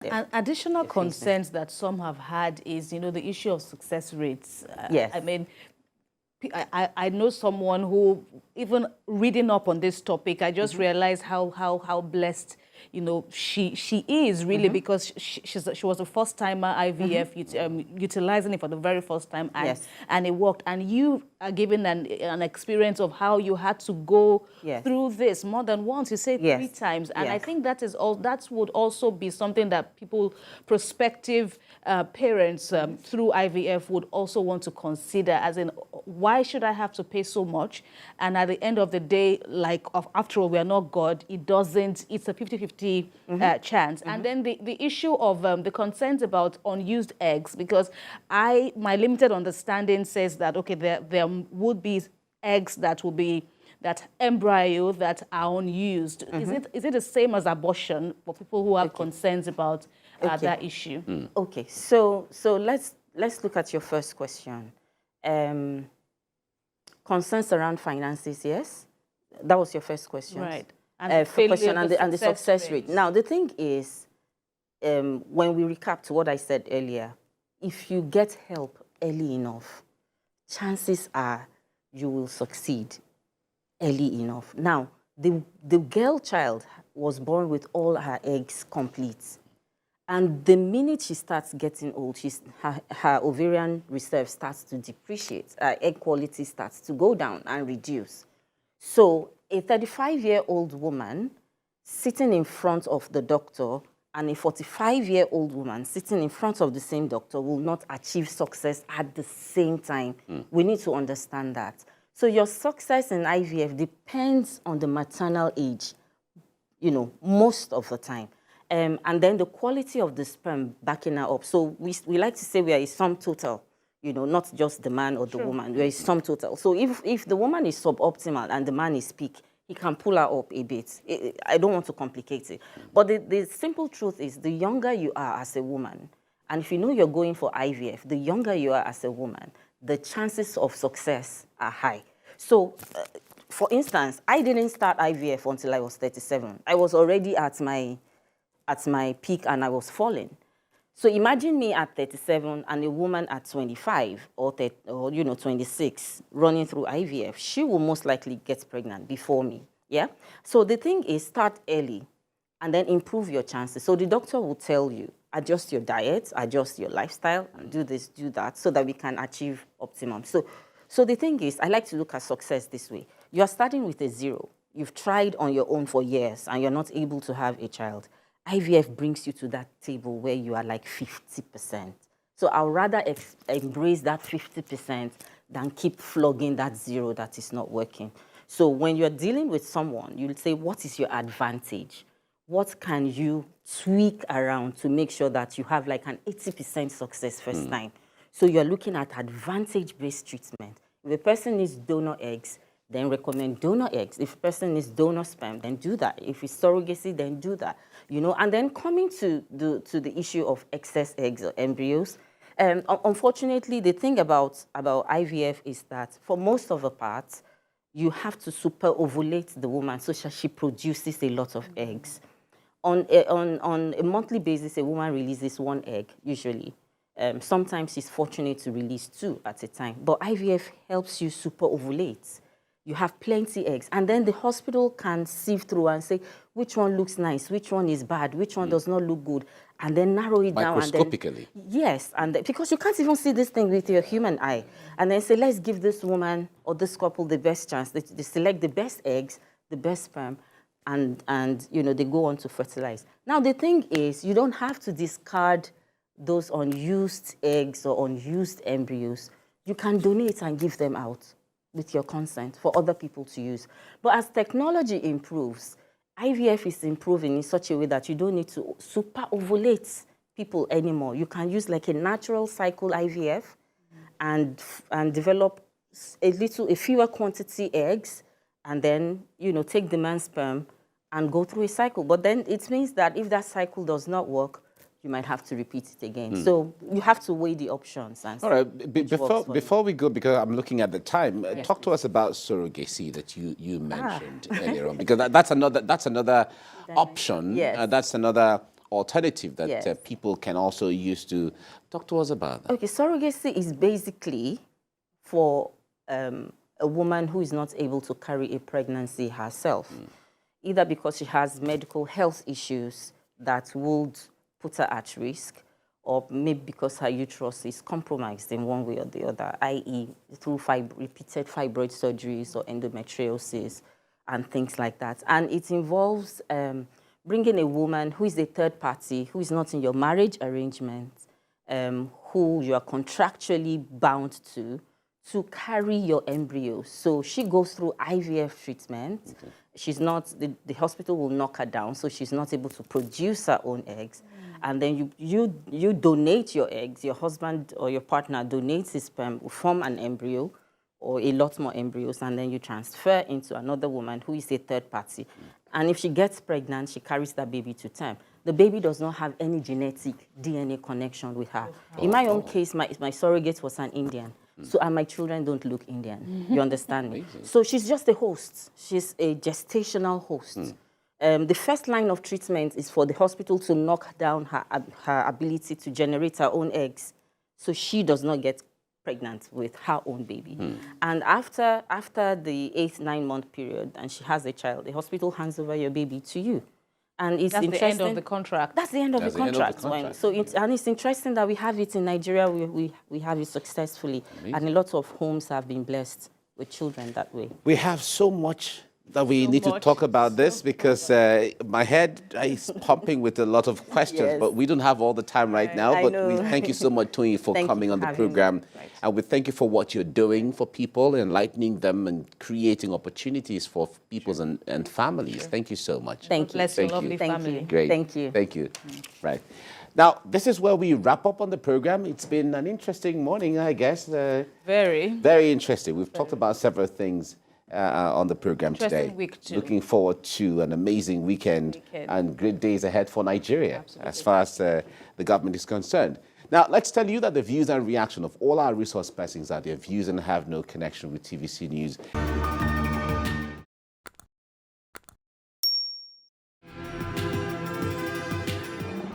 An additional concerns that some have had is, the issue of success rates. Yes. I mean, I know someone who, even reading up on this topic, I just realized how blessed, she is really, because she was a first-timer IVF, utilizing it for the very first time, and it worked. And you are given an experience of how you had to go through this more than once. You say 3 times, and I think that would also be something that people, prospective parents through IVF, would also want to consider, as in, why should I have to pay so much? And at the end of the day, after all, we are not God. It's a 50-50 chance. And then the issue of the concerns about unused eggs, because my limited understanding says that, okay, there would be eggs that embryo that are unused. Is it the same as abortion for people who have concerns about that issue? Okay, so let's look at your first question. Concerns around finances, yes? That was your first question. Right. And the success rate. Now, the thing is, when we recap to what I said earlier, if you get help early enough, chances are you will succeed early enough. Now, the girl child was born with all her eggs complete. And the minute she starts getting old, her ovarian reserve starts to depreciate. Her egg quality starts to go down and reduce. So a 35-year-old woman sitting in front of the doctor and a 45-year-old woman sitting in front of the same doctor will not achieve success at the same time. We need to understand that. So your success in IVF depends on the maternal age, most of the time. And then the quality of the sperm backing her up. So we like to say we are a sum total, not just the man or the woman. We are a sum total. So if the woman is suboptimal and the man is peak, he can pull her up a bit. I don't want to complicate it. But the simple truth is, the younger you are as a woman, and if you know you're going for IVF, the younger you are as a woman, the chances of success are high. So, for instance, I didn't start IVF until I was 37. I was already at my peak and I was falling. So imagine me at 37 and a woman at 25 or 26 running through IVF. She will most likely get pregnant before me. Yeah. So the thing is, start early and then improve your chances. So the doctor will tell you, adjust your diet, adjust your lifestyle, and do this, do that, so that we can achieve optimum. So the thing is, I like to look at success this way. You are starting with a 0. You've tried on your own for years and you're not able to have a child. IVF brings you to that table where you are like 50%. So I'll rather embrace that 50% than keep flogging that 0 that is not working. So when you're dealing with someone, you'll say, what is your advantage? What can you tweak around to make sure that you have like an 80% success first time? So you're looking at advantage-based treatment. If a person needs donor eggs, then recommend donor eggs. If a person needs donor sperm, then do that. If it's surrogacy, then do that. And then coming to the issue of excess eggs or embryos, unfortunately, the thing about IVF is that for most of the parts, you have to super ovulate the woman so she produces a lot of eggs. On a monthly basis, a woman releases 1 egg, usually. Sometimes she's fortunate to release 2 at a time. But IVF helps you super ovulate. You have plenty eggs. And then the hospital can sieve through and say, which one looks nice, which one is bad, which one does not look good, and then narrow it down. Microscopically. Yes, because you can't even see this thing with your human eye. And then say, let's give this woman or this couple the best chance. They select the best eggs, the best sperm, and they go on to fertilize. Now, the thing is, you don't have to discard those unused eggs or unused embryos. You can donate and give them out with your consent for other people to use. But as technology improves, IVF is improving in such a way that you don't need to super ovulate people anymore. You can use like a natural cycle IVF and develop a fewer quantity eggs, and then take the man's sperm and go through a cycle. But then it means that if that cycle does not work, you might have to repeat it again. So you have to weigh the options. And all right, before we go, because I'm looking at the time, talk to us about surrogacy that you mentioned earlier on, because that's another option. Yes. That's another alternative that Yes. people can also use to talk to us about that. Okay, surrogacy is basically for a woman who is not able to carry a pregnancy herself, either because she has medical health issues that would put her at risk, or maybe because her uterus is compromised in one way or the other, i.e. through repeated fibroid surgeries or endometriosis and things like that. And it involves bringing a woman who is a third party, who is not in your marriage arrangement, who you are contractually bound to carry your embryo. So she goes through IVF treatment. Okay. She's not, the hospital will knock her down, so she's not able to produce her own eggs. And then you donate your eggs, your husband or your partner donates his sperm, form an embryo or a lot more embryos, and then you transfer into another woman who is a third party. And if she gets pregnant, she carries that baby to term. The baby does not have any genetic DNA connection with her. In my own case, my surrogate was an Indian. So, and my children don't look Indian. You understand me? So she's just a host. She's a gestational host. The first line of treatment is for the hospital to knock down her ability to generate her own eggs, so she does not get pregnant with her own baby. And after the 8-9 month period, and she has a child, the hospital hands over your baby to you. And it's That's interesting. the end of the contract. That's the end of the contract. And it's interesting that we have it in Nigeria. We have it successfully. Amazing. And a lot of homes have been blessed with children that way. We have so much that we need to talk about this because my head is pumping with a lot of questions, yes. But we don't have all the time right now. But we thank you so much, Tony, for coming on the program. Right. And we thank you for what you're doing for people, enlightening them and creating opportunities for peoples and families. Sure. Thank you so much. Thank you. Bless your lovely family. Great. Thank you. Thank you. Right. Now, this is where we wrap up on the program. It's been an interesting morning, I guess. Very interesting. We've talked about several things on the program today. Week too. Looking forward to an amazing weekend and great days ahead for Nigeria. Absolutely. As far as the government is concerned. Now, let's tell you that the views and reaction of all our resource persons are their views and have no connection with TVC News.